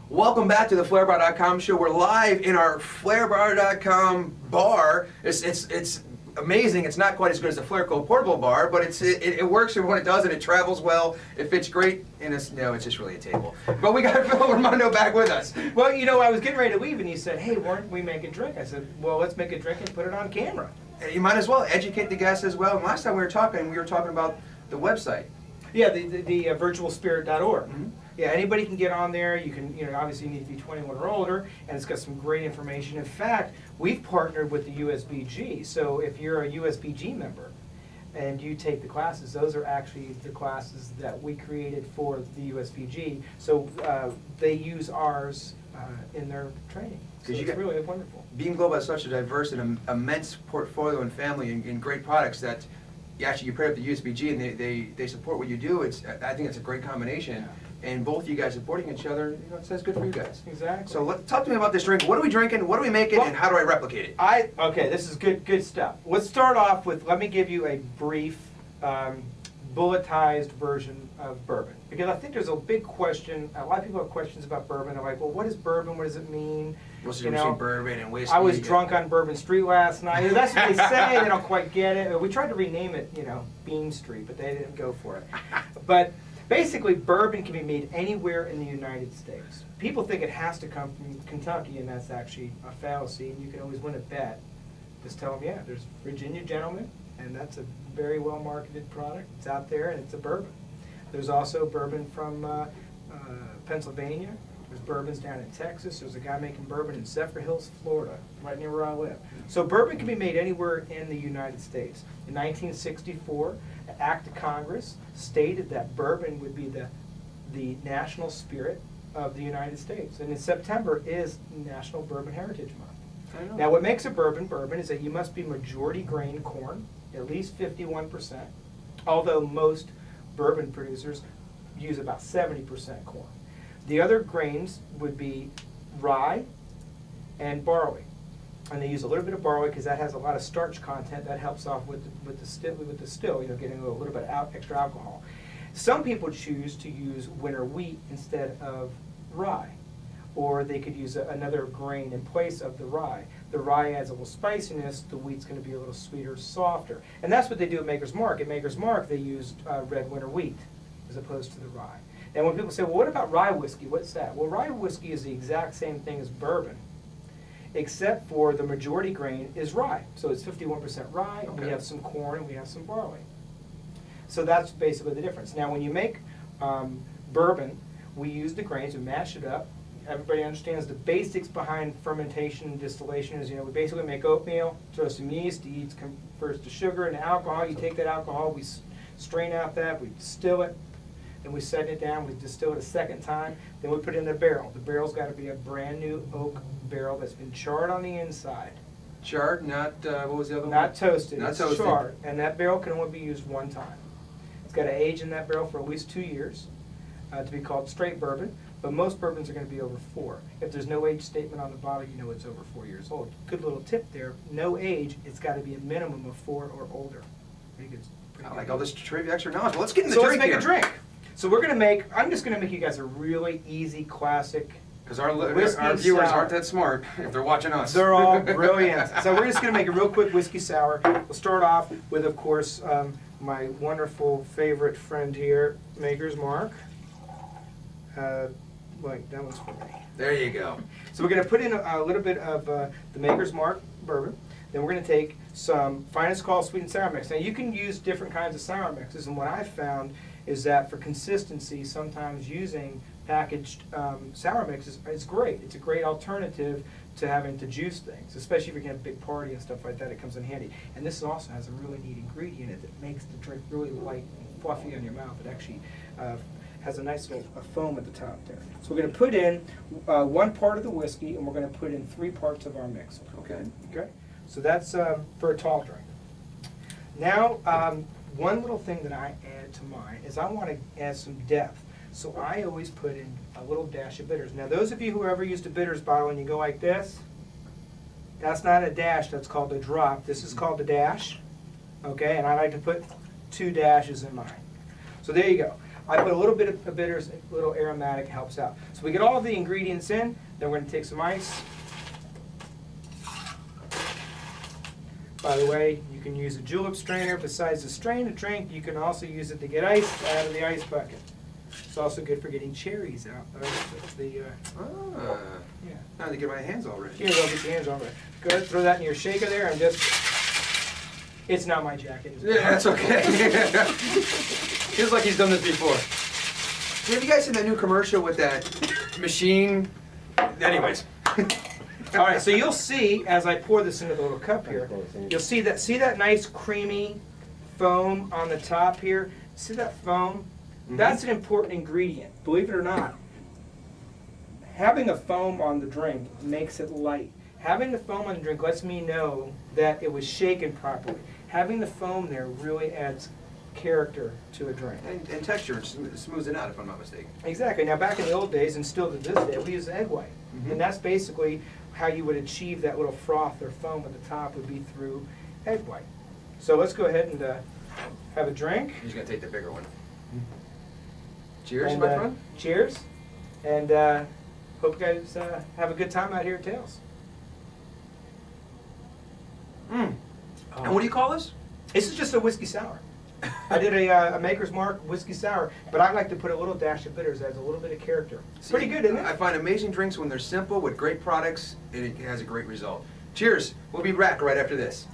Welcome back to the FlairBar.com show. We're live in our FlairBar.com bar. It's amazing. It's not quite as good as the Flair Co. portable bar, but it works when it does, and it travels well. It fits great, and it's just really a table. But we got Philip Raimondo back with us. Well, you know, I was getting ready to leave, and he said, "Hey, weren't we make a drink?" I said, "Well, let's make a drink and put it on camera." You might as well educate the guests as well. And last time we were talking about the website. Yeah, the virtualspirit.org. Mm-hmm. Yeah, anybody can get on there. You can, obviously you need to be 21 or older, and it's got some great information. In fact, we've partnered with the USBG. So if you're a USBG member and you take the classes, those are actually the classes that we created for the USBG. So they use ours in their training. So it's really wonderful. Being Global has such a diverse and immense portfolio and family and great products that you pair up the USBG and they support what you do. I think it's a great combination. Yeah. And both you guys supporting each other, it says good for you guys. Exactly. So talk to me about this drink. What are we drinking? What are we making? And how do I replicate it? Okay, this is good stuff. Let's start off with, let me give you a brief bulletized version of bourbon. Because I think there's a big question, a lot of people have questions about bourbon. They're like, well, what is bourbon? What does it mean? What's the difference between bourbon and whiskey? I was drunk on Bourbon Street last night. That's what they say. They don't quite get it. We tried to rename it, Bean Street, but they didn't go for it. But basically, bourbon can be made anywhere in the United States. People think it has to come from Kentucky, and that's actually a fallacy, and you can always win a bet. Just tell them, yeah, there's Virginia Gentleman, and that's a very well-marketed product. It's out there, and it's a bourbon. There's also bourbon from Pennsylvania. There's bourbons down in Texas. There's a guy making bourbon in Zephyr Hills, Florida, right near where I live. So bourbon can be made anywhere in the United States. In 1964, an act of Congress stated that bourbon would be the national spirit of the United States. And in September is National Bourbon Heritage Month. Now what makes a bourbon is that you must be majority grain corn, at least 51%, although most bourbon producers use about 70% corn. The other grains would be rye and barley. And they use a little bit of barley because that has a lot of starch content that helps off with the still, getting a little bit extra alcohol. Some people choose to use winter wheat instead of rye, or they could use another grain in place of the rye. The rye adds a little spiciness, the wheat's going to be a little sweeter, softer. And that's what they do at Maker's Mark. At Maker's Mark, they used red winter wheat as opposed to the rye. And when people say, well, what about rye whiskey? What's that? Well, rye whiskey is the exact same thing as bourbon, except for the majority grain is rye. So it's 51% rye, and we have some corn, and we have some barley. So that's basically the difference. Now, when you make bourbon, we use the grains, we mash it up. Everybody understands the basics behind fermentation and distillation is, we basically make oatmeal, throw some yeast, the yeast converts to sugar and alcohol. You take that alcohol, we strain out that, we distill it, then we set it down, we distill it a second time, then we put it in the barrel. The barrel's got to be a brand new oak barrel that's been charred on the inside. Charred, not, what was the other one? Not toasted, Not it's toasted. charred. And that barrel can only be used one time. It's got to age in that barrel for at least 2 years to be called straight bourbon, but most bourbons are going to be over 4. If there's no age statement on the bottle, you know it's over 4 years old. Good little tip there, no age, it's got to be a minimum of 4 or older. I like all this trivia extra knowledge. Well, let's get in the So drink let's make here. a drink. So we're going to I'm just going to make you guys a really easy, classic Because our whiskey viewers sour. aren't that smart if they're watching us. They're all brilliant. So we're just going to make a real quick whiskey sour. We'll start off with, of course, my wonderful favorite friend here, Maker's Mark. Wait, that one's for me. There you go. So we're going to put in a little bit of the Maker's Mark bourbon. Then we're going to take some Finest Call sweet and sour mix. Now you can use different kinds of sour mixes, and what I've found is that for consistency, sometimes using packaged sour mixes is great. It's a great alternative to having to juice things, especially if you're going to have a big party and stuff like that. It comes in handy. And this also has a really neat ingredient in it that makes the drink really light and fluffy on your mouth. It actually has a nice little foam at the top there. So we're going to put in 1 part of the whiskey, and we're going to put in 3 parts of our mix. Okay. Okay. So that's for a tall drink. Now, one little thing that I add to mine is I want to add some depth. So I always put in a little dash of bitters. Now, those of you who ever used a bitters bottle and you go like this, that's not a dash, that's called a drop. This is called a dash, okay? And I like to put 2 dashes in mine. So there you go. I put a little bit of bitters, a little aromatic helps out. So we get all the ingredients in, then we're gonna take some ice. By the way, you can use a julep strainer. Besides the strain a drink, you can also use it to get ice out of the ice bucket. It's also good for getting cherries out of the, Ah, yeah. now to get my hands all ready. Here, go get your hands on it. Go ahead, throw that in your shaker there and just, it's not my jacket. It's Yeah, that's okay. Feels like he's done this before. Have you guys seen that new commercial with that machine? Anyways. All right, so you'll see as I pour this into the little cup here, you'll see that nice creamy foam on the top here. See that foam? That's an important ingredient, believe it or not. Having a foam on the drink makes it light. Having the foam on the drink lets me know that it was shaken properly. Having the foam there really adds character to a drink. And texture, smooths it out if I'm not mistaken. Exactly. Now back in the old days, and still to this day, we use egg white. And that's basically how you would achieve that little froth or foam at the top would be through egg white. So let's go ahead and have a drink. He's gonna take the bigger one. Cheers, And, my friend. Cheers. And hope you guys have a good time out here at Tails. And what do you call this? This is just a whiskey sour. I did a Maker's Mark whiskey sour, but I like to put a little dash of bitters, adds a little bit of character. See, Pretty good, isn't it? I find amazing drinks when they're simple with great products, and it has a great result. Cheers. We'll be back right after this.